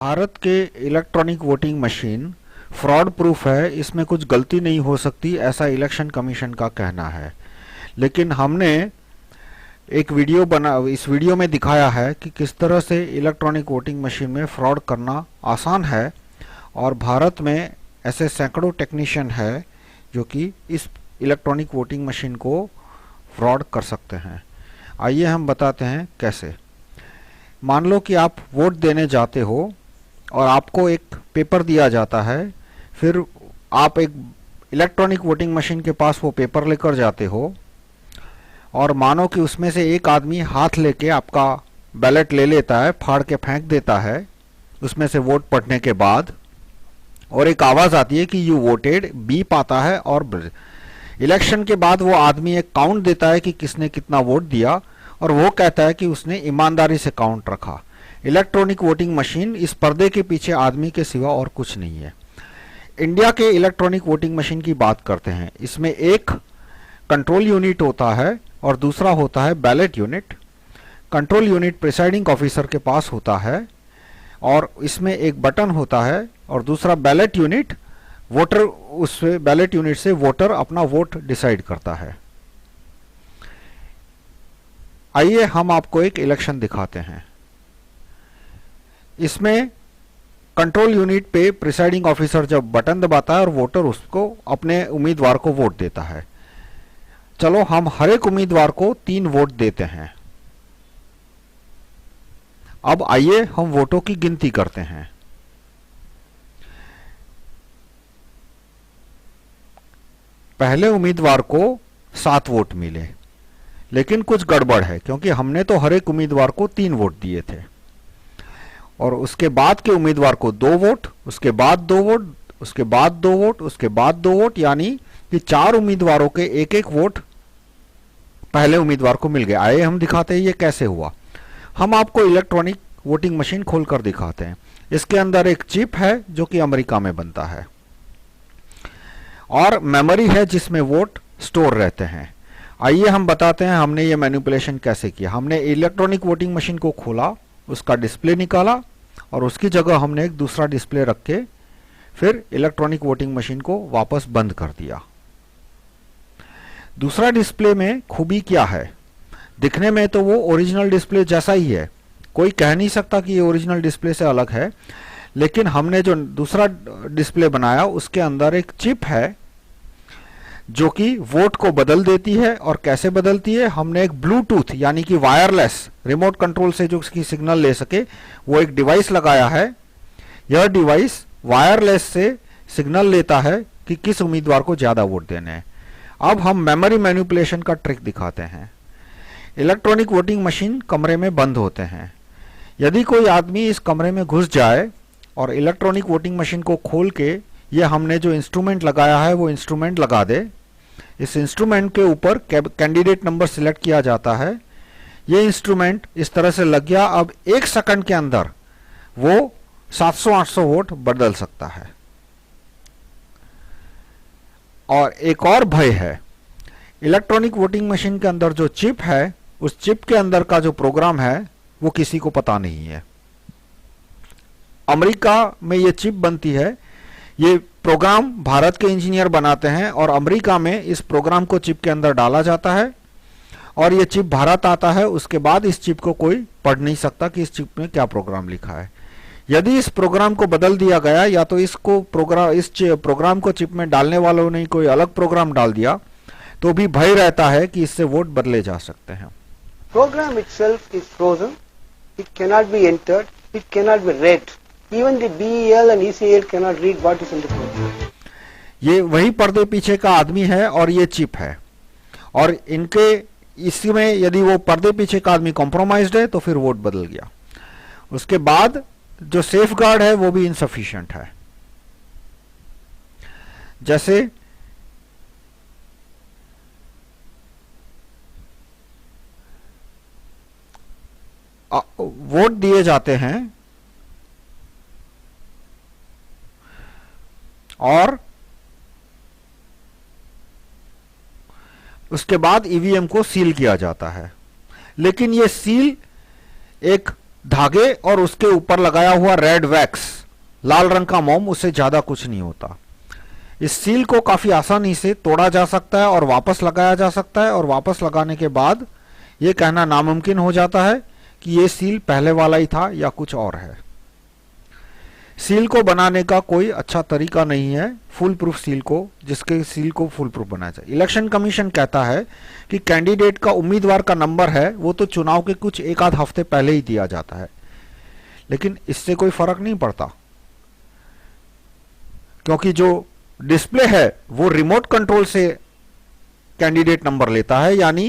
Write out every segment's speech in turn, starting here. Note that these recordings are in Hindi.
भारत के electronic voting machine fraud proof है, इसमें कुछ गलती नहीं हो सकती, ऐसा इलेक्शन कमीशन का कहना है। लेकिन हमने इस वीडियो में दिखाया है कि किस तरह से इलेक्ट्रॉनिक वोटिंग मशीन में फ्रॉड करना आसान है। और भारत में ऐसे सैकड़ों टेक्नीशियन है जो कि इस इलेक्ट्रॉनिक वोटिंग मशीन को फ्रॉड कर सकते हैं। आइए हम बताते हैं कैसे। मान लो कि आप वोट देने जाते हो और आपको एक पेपर दिया जाता है, फिर आप एक इलेक्ट्रॉनिक वोटिंग मशीन के पास वो पेपर लेकर जाते हो और मानो कि उसमें से एक आदमी हाथ लेके आपका बैलेट ले लेता है, फाड़ के फेंक देता है उसमें से वोट पड़ने के बाद, और एक आवाज आती है कि यू वोटेड, बीप आता है और इलेक्शन के बाद वो आदमी एक काउंट देता है कि किसने कितना वोट दिया और वो कहता है कि उसने ईमानदारी से काउंट रखा। इलेक्ट्रॉनिक वोटिंग मशीन इस पर्दे के पीछे आदमी के सिवा और कुछ नहीं है। इंडिया के इलेक्ट्रॉनिक वोटिंग मशीन की बात करते हैं। इसमें एक कंट्रोल यूनिट होता है और दूसरा होता है ballot unit. Control unit presiding officer के पास होता है और इसमें एक बटन होता है, और दूसरा बैलेट यूनिट वोटर, उस बैलेट यूनिट से वोटर अपना वोट डिसाइड करता है। आइए हम आपको एक इलेक्शन दिखाते हैं। इसमें कंट्रोल यूनिट पे प्रिसाइडिंग ऑफिसर जब बटन दबाता है और वोटर उसको अपने उम्मीदवार को वोट देता है। चलो हम हर एक उम्मीदवार को 3 वोट देते हैं। अब आइए हम वोटों की गिनती करते हैं। पहले उम्मीदवार को 7 वोट मिले, लेकिन कुछ गड़बड़ है क्योंकि हमने तो हर एक उम्मीदवार को 3 वोट दिए थे। और उसके बाद के उम्मीदवार को 2 वोट, उसके बाद 2 वोट, उसके बाद 2 वोट, उसके बाद 2 वोट, यानी कि 4 उम्मीदवारों के एक एक वोट पहले उम्मीदवार को मिल गए। आइए हम दिखाते हैं ये कैसे हुआ। हम आपको इलेक्ट्रॉनिक वोटिंग मशीन खोलकर दिखाते हैं। इसके अंदर एक चिप है जो कि अमेरिका में बनता है और मेमोरी है जिसमें वोट स्टोर रहते हैं। आइए हम बताते हैं हमने ये मैनिपुलेशन कैसे किया। हमने इलेक्ट्रॉनिक वोटिंग मशीन को खोला, उसका डिस्प्ले निकाला और उसकी जगह हमने एक दूसरा डिस्प्ले रख के फिर इलेक्ट्रॉनिक वोटिंग मशीन को वापस बंद कर दिया। दूसरा डिस्प्ले में खूबी क्या है, दिखने में तो वो ओरिजिनल डिस्प्ले जैसा ही है, कोई कह नहीं सकता कि ये ओरिजिनल डिस्प्ले से अलग है। लेकिन हमने जो दूसरा डिस्प्ले बनाया उसके अंदर एक चिप है जो कि वोट को बदल देती है। और कैसे बदलती है, हमने एक ब्लूटूथ यानी कि वायरलेस रिमोट कंट्रोल से जो उसकी सिग्नल ले सके वो एक डिवाइस लगाया है। यह डिवाइस वायरलेस से सिग्नल लेता है कि किस उम्मीदवार को ज्यादा वोट देने हैं। अब हम मेमोरी मैनिपुलेशन का ट्रिक दिखाते हैं। इलेक्ट्रॉनिक वोटिंग मशीन कमरे में बंद होते हैं। यदि कोई आदमी इस कमरे में घुस जाए और इलेक्ट्रॉनिक वोटिंग मशीन को खोल के ये हमने जो इंस्ट्रूमेंट लगाया है वो इंस्ट्रूमेंट लगा दे, इस इंस्ट्रूमेंट के ऊपर कैंडिडेट नंबर सिलेक्ट किया जाता है। ये इंस्ट्रूमेंट इस तरह से लग गया। अब 1 सेकंड के अंदर वो 700-800 वोट बदल सकता है। और एक और भय है, इलेक्ट्रॉनिक वोटिंग मशीन के अंदर जो चिप है, उस चिप के अंदर का जो प्रोग्राम है वो किसी को पता नहीं है। अमेरिका में ये चिप बनती है, ये प्रोग्राम भारत के इंजीनियर बनाते हैं और अमेरिका में इस प्रोग्राम को चिप के अंदर डाला जाता है और ये चिप भारत आता है। उसके बाद इस चिप को कोई पढ़ नहीं सकता कि इस चिप में क्या प्रोग्राम लिखा है। यदि इस प्रोग्राम को बदल दिया गया या तो इस प्रोग्राम को चिप में डालने वालों ने कोई अलग प्रोग्राम डाल दिया तो भी भय रहता है कि इससे वोट बदले जा सकते हैं। Program itself is frozen. It cannot be entered. It cannot be read. Even the BEL and ECL cannot read what is in the program. ये वही पर्दे पीछे का आदमी है और ये चिप है, और इनके इसमें यदि वो पर्दे पीछे का आदमी कॉम्प्रोमाइज्ड है तो फिर वोट बदल गया। उसके बाद जो सेफ गार्ड है वो भी इनसफिशिएंट है। जैसे वोट दिए जाते हैं और उसके बाद ईवीएम को सील किया जाता है, लेकिन ये सील एक धागे और उसके ऊपर लगाया हुआ रेड वैक्स, लाल रंग का मोम, उससे ज्यादा कुछ नहीं होता। इस सील को काफी आसानी से तोड़ा जा सकता है और वापस लगाया जा सकता है, और वापस लगाने के बाद यह कहना नामुमकिन हो जाता है कि यह सील पहले वाला ही था या कुछ और है। सील को बनाने का कोई अच्छा तरीका नहीं है फुल प्रूफ सील को, जिसके सील को फुल प्रूफ बनाया जाए। इलेक्शन कमीशन कहता है कि कैंडिडेट का उम्मीदवार का नंबर है वो तो चुनाव के कुछ एक आध हफ्ते पहले ही दिया जाता है, लेकिन इससे कोई फर्क नहीं पड़ता, क्योंकि जो डिस्प्ले है वो रिमोट कंट्रोल से कैंडिडेट नंबर लेता है। यानी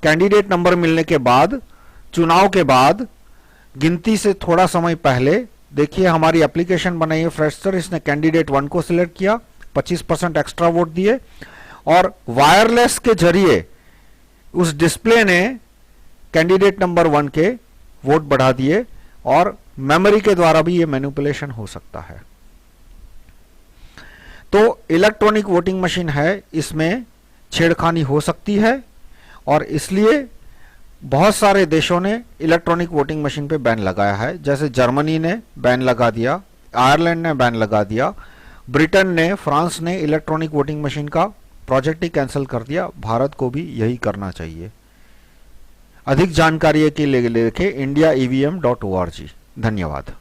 कैंडिडेट नंबर मिलने के बाद, चुनाव के बाद, गिनती से थोड़ा समय पहले, देखिए हमारी एप्लीकेशन बनाई है फ्रेशर, इसने कैंडिडेट 1 को सिलेक्ट किया, 25% एक्स्ट्रा वोट दिए, और वायरलेस के जरिए उस डिस्प्ले ने कैंडिडेट नंबर 1 के वोट बढ़ा दिए, और मेमोरी के द्वारा भी ये मैनिपुलेशन हो सकता है। तो इलेक्ट्रॉनिक वोटिंग मशीन है, इसमें छेड़खानी हो सकती है, और इसलिए बहुत सारे देशों ने इलेक्ट्रॉनिक वोटिंग मशीन पे बैन लगाया है। जैसे जर्मनी ने बैन लगा दिया, आयरलैंड ने बैन लगा दिया, ब्रिटेन ने, फ्रांस ने इलेक्ट्रॉनिक वोटिंग मशीन का प्रोजेक्ट ही कैंसिल कर दिया। भारत को भी यही करना चाहिए। अधिक जानकारी के लिए देखें indiaevm.org। धन्यवाद।